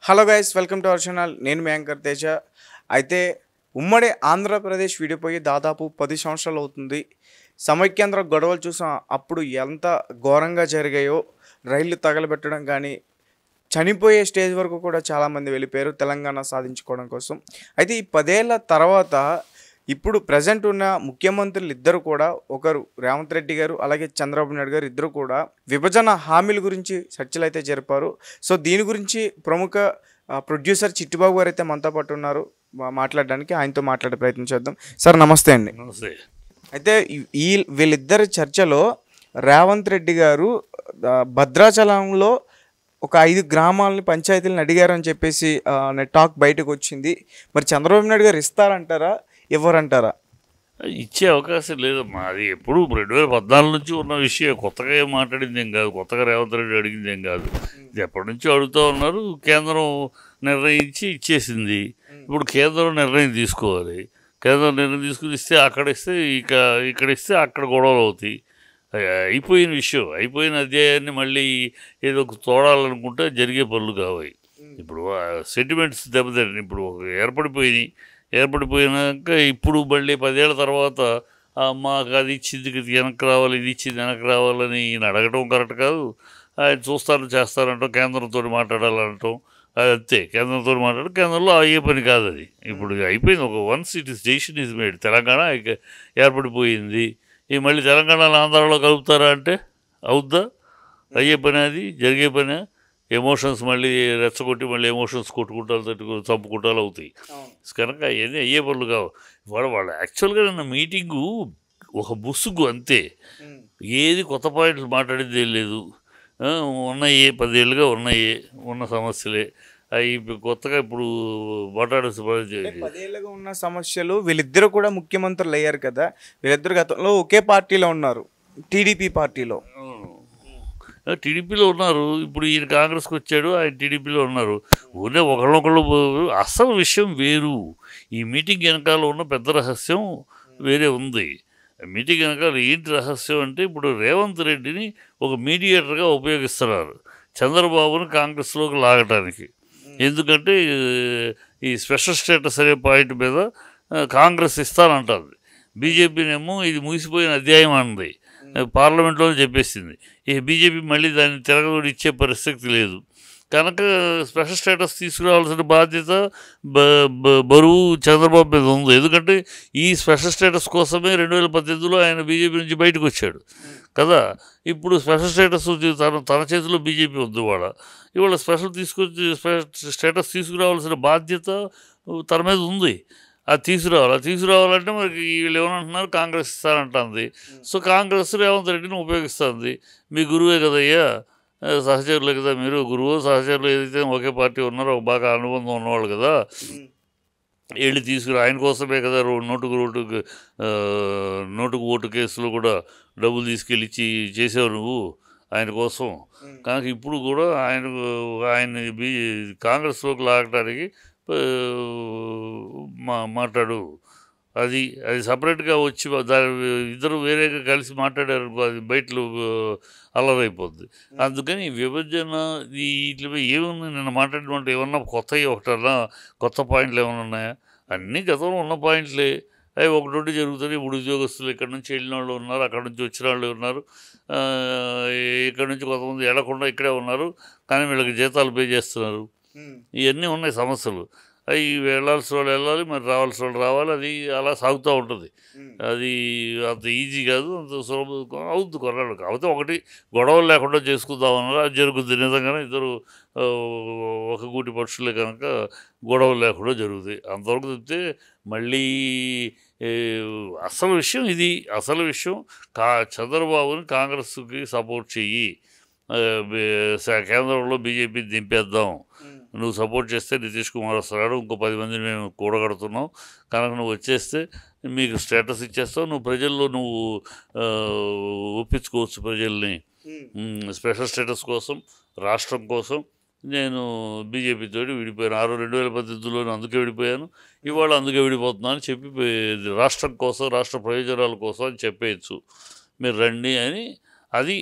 Hello guys, welcome to our channel. నేను మీ anchor Teja. అయితే ఉమ్మడి ఆంధ్రప్రదేశ్ విడిపోయి దాదాపు 10 సంవత్సరాలు అవుతుంది. సమైక్యాంధ్ర గొడవలు చూసాం. అప్పుడు ఎంత ఘోరంగా జరిగాయో, రైళ్లు తగలబెట్టడం కానీ, చనిపోయే స్టేజ్ వరకు కూడా చాలామంది వెళ్ళిపోయారు తెలంగాణ సాధించుకోవడం కోసం. అయితే ఈ 10 ఏళ్ల తర్వాత ఇప్పుడు ప్రజెంట్ ఉన్న ముఖ్యమంత్రులు ఇద్దరు కూడా, ఒకరు రేవంత్ రెడ్డి గారు, అలాగే చంద్రబాబు నాయుడు గారు, ఇద్దరు కూడా విభజన హామీల గురించి చర్చలు అయితే జరిపారు. సో దీని గురించి ప్రముఖ ప్రొడ్యూసర్ చిట్టిబాబు గారు అయితే మనతో పాటు ఉన్నారు మాట్లాడడానికి. ఆయనతో మాట్లాడే ప్రయత్నం చేద్దాం. సార్ నమస్తే అండి. నమస్తే. అయితే వీళ్ళిద్దరి చర్చలో రేవంత్ రెడ్డి గారు భద్రాచలంలో ఒక 5 గ్రామాలని పంచాయతీలను అడిగారు అని చెప్పేసి టాక్ బయటకు వచ్చింది. మరి చంద్రబాబు నాయుడు గారు ఇస్తారంటారా, ఇవ్వరంటారా? ఇచ్చే అవకాశం లేదమ్మా. అది ఎప్పుడు 2014 నుంచి ఉన్న విషయం. కొత్తగా ఏం మాట్లాడింది ఏం కాదు, కొత్తగా రేవంత్ రెడ్డి అడిగింది ఏం కాదు. ఇది ఎప్పటి నుంచో అడుగుతూ ఉన్నారు. కేంద్రం నిర్ణయించి ఇచ్చేసింది. ఇప్పుడు కేంద్రం నిర్ణయం తీసుకోవాలి. కేంద్రం నిర్ణయం తీసుకుని ఇస్తే అక్కడ ఇస్తే ఇక్కడ ఇస్తే అక్కడ గొడవలు అవుతాయి. అయిపోయిన విషయం, అయిపోయిన అధ్యాయాన్ని మళ్ళీ ఏదో తోడాలనుకుంటే జరిగే పనులు కావాలి. ఇప్పుడు సెంటిమెంట్స్ దెబ్బతింటాయి. ఇప్పుడు ఏర్పడిపోయినాక ఇప్పుడు మళ్ళీ 10 ఏళ్ళ తర్వాత మాకు అది ఇచ్చింది వెనక్కి రావాలి, ఇది ఇచ్చింది వెనక్కి రావాలని ఈయన అడగటం కరెక్ట్ కాదు. ఆయన చూస్తారు చేస్తారంటాం, కేంద్రంతో మాట్లాడాలంటాం. అది అంతే, కేంద్రంతో మాట్లాడు. కేంద్రంలో అయ్యే పని కాదు అది. ఇప్పుడు అయిపోయింది. Once it is decision is made. Telangana ఏర్పడిపోయింది. ఈ మళ్ళీ తెలంగాణలో ఆంధ్రాలో కలుపుతారా అంటే అవుద్దా? అయ్యే పని అది, జరిగే పని. ఎమోషన్స్ మళ్ళీ రెచ్చగొట్టి మళ్ళీ ఎమోషన్స్ కొట్టుకుంటాలు చంపుకుంటాలు అవుతాయి. కనుక అవన్నీ అయ్యే పనులు కావు. వాళ్ళు యాక్చువల్గా నిన్న మీటింగు ఒక ముసుగు అంతే. ఏది కొత్త పాయింట్లు మాట్లాడేది ఏం లేదు. ఉన్నాయి 10 ఏళ్ళుగా ఉన్న సమస్యలే అవి కొత్తగా ఇప్పుడు మాట్లాడాల్సిన 10 ఏళ్ళుగా ఉన్న సమస్యలు. వీళ్ళిద్దరు కూడా ముఖ్యమంత్రులు అయ్యారు కదా. వీళ్ళిద్దరు గతంలో ఒకే పార్టీలో ఉన్నారు, టీడీపీ పార్టీలో. టీడీపీలో ఉన్నారు. ఇప్పుడు ఈయన కాంగ్రెస్కి వచ్చాడు, ఆయన టీడీపీలో ఉన్నారు. ఊరే ఒకళ్ళొకళ్ళు. అసలు విషయం వేరు. ఈ మీటింగ్ వెనకాల ఉన్న పెద్ద రహస్యం వేరే ఉంది. మీటింగ్ వెనకాల ఏంటి రహస్యం అంటే, ఇప్పుడు రేవంత్ రెడ్డిని ఒక మీడియేటర్గా ఉపయోగిస్తున్నారు చంద్రబాబుని కాంగ్రెస్లోకి లాగటానికి. ఎందుకంటే ఈ స్పెషల్ స్టేటస్ అనే పాయింట్ మీద కాంగ్రెస్ ఇస్తానంటుంది. బీజేపీనేమో ఇది ముగిసిపోయిన అధ్యాయం అన్నది, పార్లమెంట్లోనే చెప్పేసింది. ఈ బీజేపీ మళ్ళీ దాన్ని తిరగదోడి ఇచ్చే పరిస్థితి లేదు. కనుక స్పెషల్ స్టేటస్ తీసుకురావాల్సిన బాధ్యత బరువు చంద్రబాబు మీద ఉంది. ఎందుకంటే ఈ స్పెషల్ స్టేటస్ కోసమే 2018లో ఆయన బీజేపీ నుంచి బయటకు వచ్చాడు కదా. ఇప్పుడు స్పెషల్ స్టేటస్ తన చేతిలో బీజేపీ ఉంది. ఇవాళ స్టేటస్ తీసుకురావాల్సిన బాధ్యత తన మీద ఉంది. అది తీసుకురావాలంటే మనకి వీళ్ళు ఏమనంటున్నారు, కాంగ్రెస్ ఇస్తానంటుంది. సో కాంగ్రెస్ రేవంత్ రెడ్డిని ఉపయోగిస్తుంది. మీ గురువే కదయ్యా, సహచరులే కదా మీరు. గురువు సహచరులు ఏదైతే ఒకే పార్టీ ఉన్నారో, ఒక బాగా అనుబంధం ఉన్నవాళ్ళు కదా, వెళ్ళి తీసుకురా. ఆయన కోసమే కదా నోటుకు ఓటు కేసులో కూడా డబ్బులు తీసుకెళ్ళి చేసావు నువ్వు ఆయన కోసం. కనుక ఇప్పుడు కూడా ఆయన కాంగ్రెస్లోకి లాగటానికి మాట్లాడు. అది సపరేట్గా వచ్చి ఇద్దరు వేరేగా కలిసి మాట్లాడారు, అది బయటలో అల్లరైపోద్ది. అందుకని విభజన వీటిపై ఏముంది నిన్న మాట్లాడినట్టు ఏమన్నా కొత్త పాయింట్లు ఏమైనా ఉన్నాయా? అన్నీ గతంలో ఉన్న పాయింట్లే. అవి ఒకటి జరుగుతుంది. ఇప్పుడు ఉద్యోగస్తులు ఇక్కడ నుంచి వెళ్ళిన వాళ్ళు ఉన్నారు, అక్కడ నుంచి వచ్చిన వాళ్ళు ఉన్నారు, ఇక్కడ నుంచి కొంతమంది వెళ్ళకుండా ఇక్కడే ఉన్నారు, కానీ వీళ్ళకి జీతాలు పే చేస్తున్నారు. ఇవన్నీ ఉన్నాయి సమస్యలు. అవి వెళ్ళాల్సిన వాళ్ళు వెళ్ళాలి, మరి రావాల్సిన వాళ్ళు రావాలి. అది అలా సాగుతూ ఉంటుంది. అది అంత ఈజీ కాదు, అంత సులభం అవుతుంది కొన్నాళ్ళు. కాకపోతే ఒకటి గొడవలు లేకుండా చేసుకుందామన్నారు. అది జరుగుతుంది నిజంగానే. ఇద్దరు ఒక గూటి పక్షులే కనుక గొడవలు లేకుండా జరుగుతాయి. అంతవరకు చెప్తే మళ్ళీ అసలు విషయం ఇది. అసలు విషయం చంద్రబాబుని కాంగ్రెస్కి సపోర్ట్ చెయ్యి, కేంద్రంలో బీజేపీని దింపేద్దాం. నువ్వు సపోర్ట్ చేస్తే నితీష్ కుమార్ వస్తున్నాడు, ఇంకో 10 మందిని మేము కూడగడుతున్నాం, కనుక నువ్వు వచ్చేస్తే మీకు స్టేటస్ ఇచ్చేస్తావు. నువ్వు ప్రజల్లో ఒప్పించుకోవచ్చు ప్రజల్ని. స్పెషల్ స్టేటస్ కోసం, రాష్ట్రం కోసం నేను బీజేపీతో విడిపోయాను. 2018లోనే అందుకే విడిపోయాను, ఇవాళ అందుకే విడిపోతున్నాను అని చెప్పి రాష్ట్రం కోసం, రాష్ట్ర ప్రయోజనాల కోసం అని చెప్పేయచ్చు. మీరు రండి అని. అది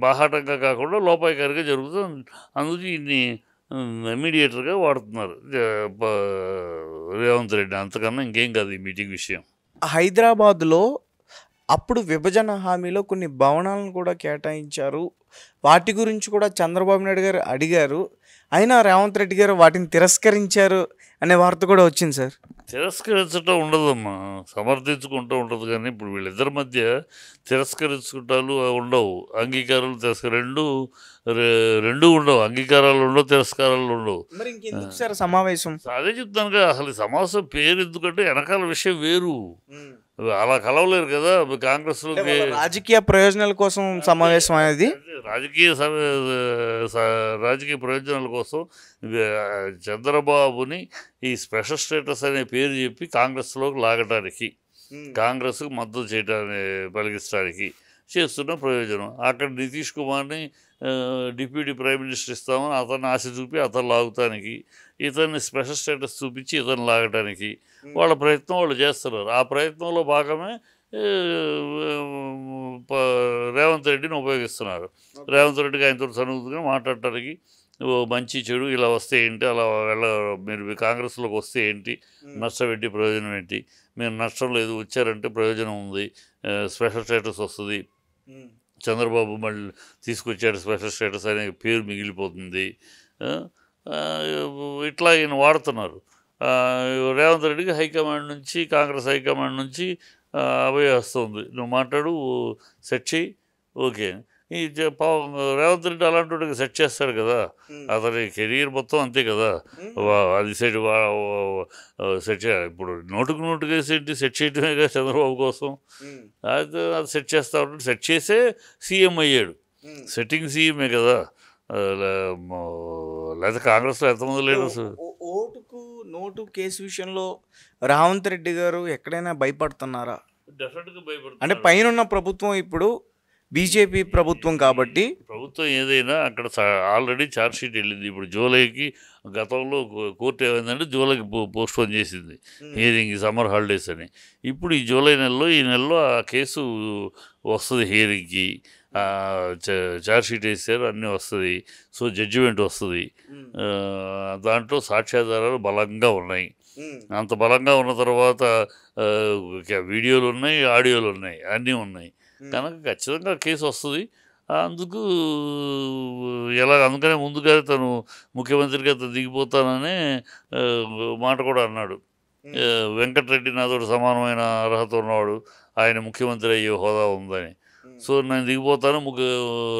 బాహాటంగా కాకుండా లోపాయికారిగా జరుగుతుంది. అందుకే ఇన్ని మీడియేటర్గా వాడుతున్నారు రేవంత్ రెడ్డి. అంతకన్నా ఇంకేం కాదు ఈ మీటింగ్ విషయం. హైదరాబాద్లో అప్పుడు విభజన హామీలో కొన్ని భవనాలను కూడా కేటాయించారు. వాటి గురించి కూడా చంద్రబాబు నాయుడు గారు అడిగారు. అయినా రేవంత్ రెడ్డి గారు వాటిని తిరస్కరించారు అనే వార్త కూడా వచ్చింది సార్. తిరస్కరించటం ఉండదమ్మా, సమర్థించుకుంటూ ఉంటుంది. కానీ ఇప్పుడు వీళ్ళిద్దరి మధ్య తిరస్కరించుకుంటాలు ఉండవు, అంగీకారాలు రెండు ఉండవు. అంగీకారాలు ఉండవు, తిరస్కారాలు ఉండవు. మరి ఇంకెందుకు సార్ సమావేశం? అదే చెప్తాను కదా, అసలు ఈ సమావేశం పేరు ఎందుకంటే వెనకాల విషయం వేరు. అలా కలవలేరు కదా కాంగ్రెస్లోకి. రాజకీయ ప్రయోజనాల కోసం సమావేశం అనేది, రాజకీయ ప్రయోజనాల కోసం చంద్రబాబుని ఈ స్పెషల్ స్టేటస్ అనే పేరు చెప్పి కాంగ్రెస్లోకి లాగటానికి, కాంగ్రెస్కు మద్దతు చేయడానికి, పలికించడానికి చేస్తున్న ప్రయోజనం. అక్కడ నితీష్ కుమార్ని డిప్యూటీ ప్రైమ్ మినిస్టర్ ఇస్తామని అతన్ని ఆశ చూపి అతను లాగుతానికి, ఇతన్ని స్పెషల్ స్టేటస్ చూపించి ఇతను లాగటానికి వాళ్ళ ప్రయత్నం వాళ్ళు చేస్తున్నారు. ఆ ప్రయత్నంలో భాగమే రేవంత్ రెడ్డిని ఉపయోగిస్తున్నారు. రేవంత్ రెడ్డికి ఆయనతో సన్నిహితంగా మాట్లాడటానికి, మంచి చెడు ఇలా వస్తే ఏంటి, అలా మీరు కాంగ్రెస్లోకి వస్తే ఏంటి, నష్టం ఏంటి, ప్రయోజనం ఏంటి, మీరు నష్టం లేదు, వచ్చారంటే ప్రయోజనం ఉంది, స్పెషల్ స్టేటస్ వస్తుంది, చంద్రబాబు మళ్ళీ తీసుకొచ్చాడు స్పెషల్ స్టేటస్ అనే పేరు మిగిలిపోతుంది, ఇట్లా ఈయన వాడుతున్నారు. రేవంత్ రెడ్డికి హైకమాండ్ నుంచి, కాంగ్రెస్ హైకమాండ్ నుంచి అభయ వస్తుంది, నువ్వు మాట్లాడు, సెట్ చేయి, ఓకే. ఈ రేవంత్ రెడ్డి అలాంటి వాడికి సెట్ చేస్తాడు కదా, అతని కెరీర్ మొత్తం అంతే కదా. అది సెట్ చేయాలి. ఇప్పుడు నోటుకు వేసి సెట్ చేయడమే కదా చంద్రబాబు కోసం. అది సెట్ చేస్తా ఉంటాడు. సెట్ చేసే సీఎం అయ్యాడు, సెట్టింగ్ సీఎంఏ కదా. లేదా కాంగ్రెస్లో ఎంతమంది లీడర్స్. ఓటుకు నోటు కేసు విషయంలో రేవంత్ రెడ్డి గారు ఎక్కడైనా భయపడుతున్నారా? డెఫినెట్గా భయపడుతుంది. అంటే పైన ప్రభుత్వం ఇప్పుడు బీజేపీ ప్రభుత్వం కాబట్టి, ప్రభుత్వం ఏదైనా అక్కడ ఆల్రెడీ ఛార్జ్ షీట్ వెళ్ళింది. ఇప్పుడు జూలైకి, గతంలో కోర్టు ఏమైందంటే జూలైకి పోస్ట్పోన్ చేసింది హియరింగ్, సమ్మర్ హాలిడేస్ అని. ఇప్పుడు ఈ జూలై నెలలో, ఈ నెలలో ఆ కేసు వస్తుంది హియరింగ్కి. ఛార్జ్ షీట్ వేసారు, అన్నీ వస్తుంది. సో జడ్జిమెంట్ వస్తుంది. దాంట్లో సాక్ష్యాధారాలు బలంగా ఉన్నాయి. అంత బలంగా ఉన్న తర్వాత వీడియోలు ఉన్నాయి, ఆడియోలు ఉన్నాయి, అన్నీ ఉన్నాయి కనుక ఖచ్చితంగా కేసు వస్తుంది. అందుకు అందుకనే ముందుగానే తను ముఖ్యమంత్రిగా దిగిపోతాననే మాట కూడా అన్నాడు. వెంకటరెడ్డి నాతో సమానమైన అర్హత ఉన్నవాడు, ఆయన ముఖ్యమంత్రి అయ్యే హోదా ఉందని. సో నేను దిగిపోతాను,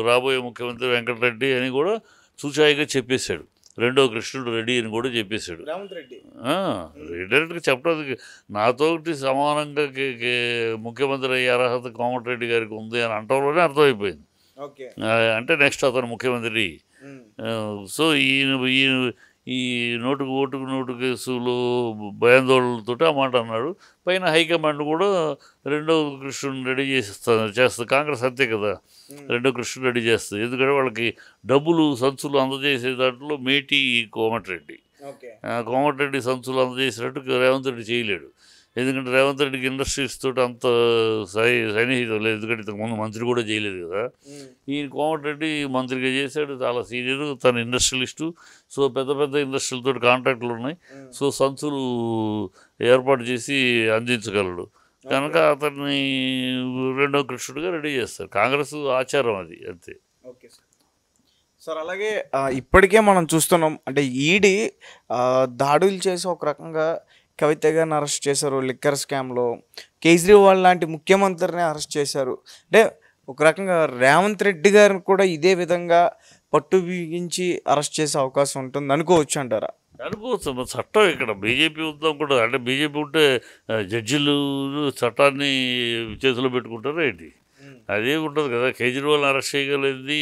రాబోయే ముఖ్యమంత్రి వెంకటరెడ్డి అని కూడా సూచాయిగా చెప్పేశాడు. రెండో కృష్ణుడు రెడ్డి అని కూడా చెప్పేశాడు. డైరెక్ట్గా చెప్పడం, నాతోటి సమానంగా ముఖ్యమంత్రి అయ్యే అర్హత కోమటిరెడ్డి గారికి ఉంది అని అంటంలోనే అర్థమైపోయింది. అంటే నెక్స్ట్ అతను ముఖ్యమంత్రి. సో ఈ ఓటుకు కేసులు భయాందోళనలతో ఆ మాట అన్నాడు. పైన హైకమాండ్ కూడా రెండో కృష్ణుని రెడీ చేస్తుంది. కాంగ్రెస్ అంతే కదా, రెండో కృష్ణుని రెడీ చేస్తుంది. ఎందుకంటే వాళ్ళకి డబ్బులు సంచులు అందజేసే దాంట్లో మేటి కోమటిరెడ్డి సంచులు అందజేసినట్టు రేవంత్ రెడ్డి చేయలేడు. ఎందుకంటే రేవంత్ రెడ్డికి ఇండస్ట్రీస్ తోటి అంత సన్నిహితం లేదు. ఎందుకంటే ఇంతకుముందు మంత్రి కూడా చేయలేదు కదా. ఈయన కోమటిరెడ్డి మంత్రిగా చేశాడు, చాలా సీనియర్, తన ఇండస్ట్రియలిస్టు. సో పెద్ద పెద్ద ఇండస్ట్రీలతో కాంట్రాక్టులు ఉన్నాయి. సో సంచులు ఏర్పాటు చేసి అందించగలడు కనుక అతన్ని రెండో కృష్ణుడిగా రెడీ చేస్తారు. కాంగ్రెస్ ఆచారం అది, అంతే. Okay sir. అలాగే ఇప్పటికే మనం చూస్తున్నాం, అంటే ఈడీ దాడులు చేసి ఒక రకంగా కవిత గారిని అరెస్ట్ చేశారు లిక్కర్ స్కామ్లో. కేజ్రీవాల్ లాంటి ముఖ్యమంత్రిని అరెస్ట్ చేశారు. అంటే ఒక రకంగా రేవంత్ రెడ్డి గారిని కూడా ఇదే విధంగా పట్టు బిగించి అరెస్ట్ చేసే అవకాశం ఉంటుంది అనుకోవచ్చు అంటారా? అనుకోవచ్చు. చట్టం ఇక్కడ బీజేపీ ఉందాం కూడా, అంటే బీజేపీ ఉంటే జడ్జిలు చట్టాన్ని చేతిలో పెట్టుకుంటారా ఏంటి? అదే ఉంటుంది కదా. కేజ్రీవాల్ని అరెస్ట్ చేయగలిగింది,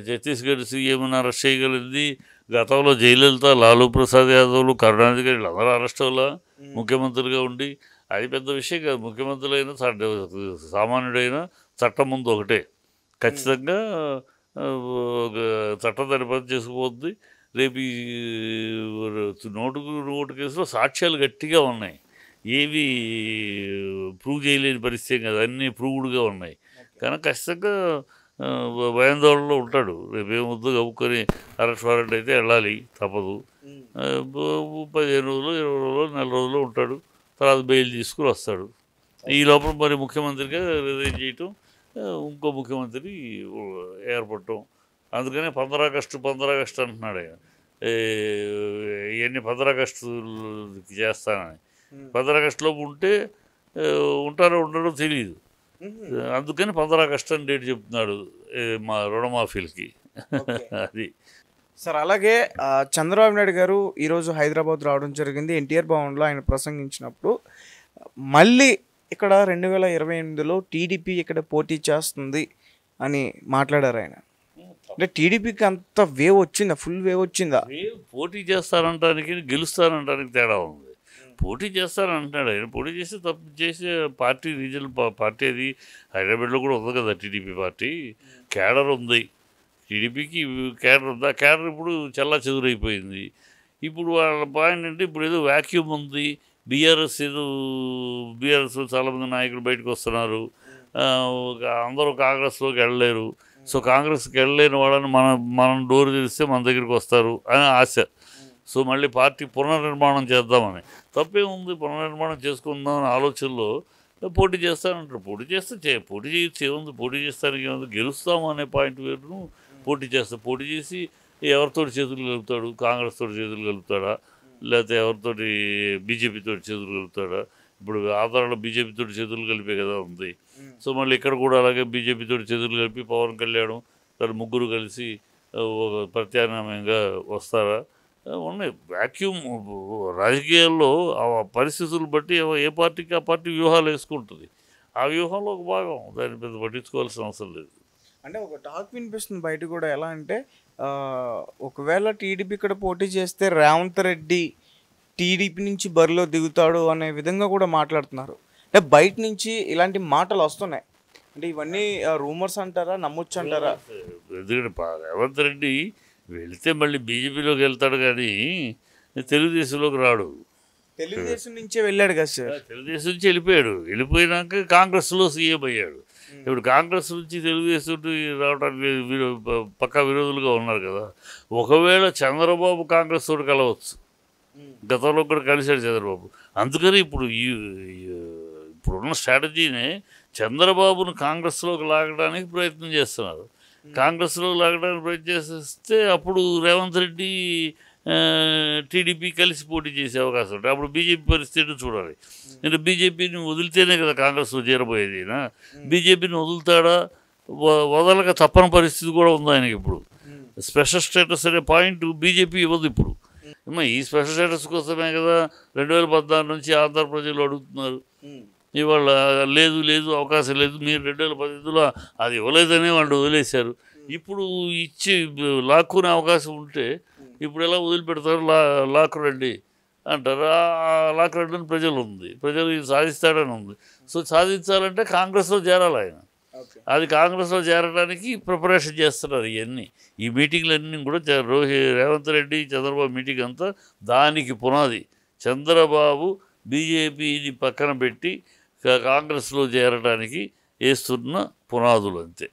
ఛత్తీస్గఢ్ సీఎంని అరెస్ట్ చేయగలిగింది. గతంలో జయలలిత, లాలూ ప్రసాద్ యాదవ్లు, కరుణానిధి గారు వీళ్ళందరూ అరెస్ట్ అవ్వాల ముఖ్యమంత్రిగా ఉండి. అది పెద్ద విషయం కాదు. ముఖ్యమంత్రులైనా సామాన్యుడైనా చట్టం ముందు ఒకటే. ఖచ్చితంగా చట్టం దాని పని చేసుకుపోతుంది. రేపు ఈ నోటు కేసులో సాక్ష్యాలు గట్టిగా ఉన్నాయి, ఏవి ప్రూవ్ చేయలేని పరిస్థితి కాదు, అన్నీ ప్రూవ్డ్గా ఉన్నాయి కనుక ఖచ్చితంగా భయాందోళనలో ఉంటాడు. రేపు ఏమొద్దు కప్పుకొని అరెస్ట్ వారెంట్ అయితే వెళ్ళాలి తప్పదు. 15 రోజులు 20 రోజులు నెల రోజులు ఉంటాడు. తర్వాత బెయిల్ తీసుకుని వస్తాడు. ఈ లోపల మరి ముఖ్యమంత్రిగా రిజైన్ చేయటం, ఇంకో ముఖ్యమంత్రి ఏర్పడటం. అందుకనే 15 ఆగస్టు అంటున్నాడు ఆయన. ఇవన్నీ 15 ఆగస్టు చేస్తానని. 15 ఆగస్టులోపు ఉంటే ఉంటారో ఉండడో తెలియదు. అందుకని 15 ఆగస్టు అని డేట్ చెప్తున్నాడు మా రుణమాఫీలకి. అది సార్. అలాగే చంద్రబాబు నాయుడు గారు ఈరోజు హైదరాబాద్ రావడం జరిగింది. ఎన్టీఆర్ భవన్లో ఆయన ప్రసంగించినప్పుడు మళ్ళీ ఇక్కడ 2028లో టీడీపీ ఇక్కడ పోటీ చేస్తుంది అని మాట్లాడారు ఆయన. అంటే టీడీపీకి అంత వేవ్ వచ్చిందా? ఫుల్ వేవ్ వచ్చిందా? పోటీ చేస్తారంటానికి గెలుస్తారంటానికి తేడా ఉంది. పోటీ చేస్తారంటున్నాడు ఆయన. పోటీ చేస్తే తప్పు చేసే పార్టీ రీజనల్ పార్టీ అది హైదరాబాద్లో కూడా ఉంది కదా టీడీపీ పార్టీ. క్యాడర్ ఉంది టీడీపీకి. క్యాడర్ ఉంది. ఆ క్యాడర్ ఇప్పుడు చల్లా చెదురైపోయింది. ఇప్పుడు వాళ్ళ పాయింట్ అంటే ఇప్పుడు ఏదో వ్యాక్యూమ్ ఉంది. బీఆర్ఎస్ చాలామంది నాయకులు బయటకు వస్తున్నారు. అందరూ కాంగ్రెస్లోకి వెళ్ళలేరు. సో కాంగ్రెస్కి వెళ్ళలేని వాళ్ళని మనం డోర్ తెరిస్తే మన దగ్గరికి వస్తారు అని ఆశ. సో మళ్ళీ పార్టీ పునర్నిర్మాణం చేద్దామని. తప్పేముంది, పునర్నిర్మాణం చేసుకుందాం అనే ఆలోచనలో పోటీ చేస్తానంటారు. పోటీ చేయొచ్చు, ఏముంది, పోటీ చేస్తానికి ఏముంది, గెలుస్తాము అనే పాయింట్ వేరును పోటీ చేసి ఎవరితోటి చేతులు కలుపుతాడు? కాంగ్రెస్ తోటి చేతులు కలుపుతాడా, లేకపోతే ఎవరితోటి బీజేపీతో చేతులు కలుపుతాడా? ఇప్పుడు ఆంధ్రాలో బీజేపీతో చేతులు కలిపే కదా ఉంది. సో మళ్ళీ ఇక్కడ కూడా అలాగే బీజేపీతో చేతులు కలిపి పవన్ కళ్యాణ్ తను ముగ్గురు కలిసి ఒక ప్రత్యామ్నాయంగా వస్తారా? ఉన్నాయి. వ్యాక్యూమ్ రాజకీయాల్లో ఆ పరిస్థితులు బట్టి ఏ పార్టీకి ఆ పార్టీ వ్యూహాలు వేసుకుంటుంది. ఆ వ్యూహంలో ఒక భాగం. దాన్ని పెద్ద పట్టించుకోవాల్సిన అవసరం లేదు. అంటే ఒక టాక్ వినిపిస్తుంది బయట కూడా. ఎలా అంటే ఒకవేళ టీడీపీ ఇక్కడ పోటీ చేస్తే రేవంత్ రెడ్డి టీడీపీ నుంచి బరిలో దిగుతాడు అనే విధంగా కూడా మాట్లాడుతున్నారు. అంటే బయట నుంచి ఇలాంటి మాటలు వస్తున్నాయి. అంటే ఇవన్నీ రూమర్స్ అంటారా, నమ్మొచ్చు అంటారా? ఎందుకంటే రేవంత్ రెడ్డి వెళితే మళ్ళీ బీజేపీలోకి వెళ్తాడు కానీ తెలుగుదేశంలోకి రాడు. తెలుగుదేశం నుంచే వెళ్ళాడు కదా సార్. తెలుగుదేశం నుంచి వెళ్ళిపోయినాక కాంగ్రెస్లో సీఎం అయ్యాడు. ఇప్పుడు కాంగ్రెస్ నుంచి తెలుగుదేశం రావడానికి పక్కా విరోధులుగా ఉన్నారు కదా. ఒకవేళ చంద్రబాబు కాంగ్రెస్ తోటి కలవచ్చు. గతంలో కూడా కలిశాడు చంద్రబాబు. అందుకని ఇప్పుడున్న స్ట్రాటజీనే చంద్రబాబును కాంగ్రెస్లోకి లాగడానికి ప్రయత్నం చేస్తున్నారు. కాంగ్రెస్లో లాగడానికి ప్రయత్నం చేస్తే అప్పుడు రేవంత్ రెడ్డి టీడీపీ కలిసి పోటీ చేసే అవకాశం ఉంటుంది. అప్పుడు బీజేపీ పరిస్థితి చూడాలి. అంటే బీజేపీని వదిలితేనే కదా కాంగ్రెస్లో చేరబోయేది. బీజేపీని వదులుతాడా, వదలక తప్పని పరిస్థితి కూడా ఉంది ఆయనకి. ఇప్పుడు స్పెషల్ స్టేటస్ అనే పాయింట్ బీజేపీ ఇవ్వదు. ఇప్పుడు ఈ స్పెషల్ స్టేటస్ కోసమే కదా 2014 నుంచి ఆంధ్ర ప్రజలు అడుగుతున్నారు. ఇవాళ లేదు అవకాశం లేదు, మీరు 2018లో అది ఇవ్వలేదనే వాళ్ళు వదిలేశారు. ఇప్పుడు ఇచ్చి లాక్కునే అవకాశం ఉంటే ఇప్పుడు ఎలా వదిలిపెడతారు? లాక్కురండి అంటారు. లాక్కురండి ప్రజలు ఉంది, ప్రజలు సాధిస్తాడని ఉంది. సో సాధించాలంటే కాంగ్రెస్లో చేరాలి ఆయన. అది కాంగ్రెస్లో చేరడానికి ప్రిపరేషన్ చేస్తున్నారు. ఇవన్నీ ఈ మీటింగ్లన్నీ కూడా రేవంత్ రెడ్డి చంద్రబాబు మీటింగ్ అంతా దానికి పునాది. చంద్రబాబు బీజేపీని పక్కన పెట్టి కాంగ్రెస్లో చేరడానికి వేస్తున్న పునాదులు అంతే.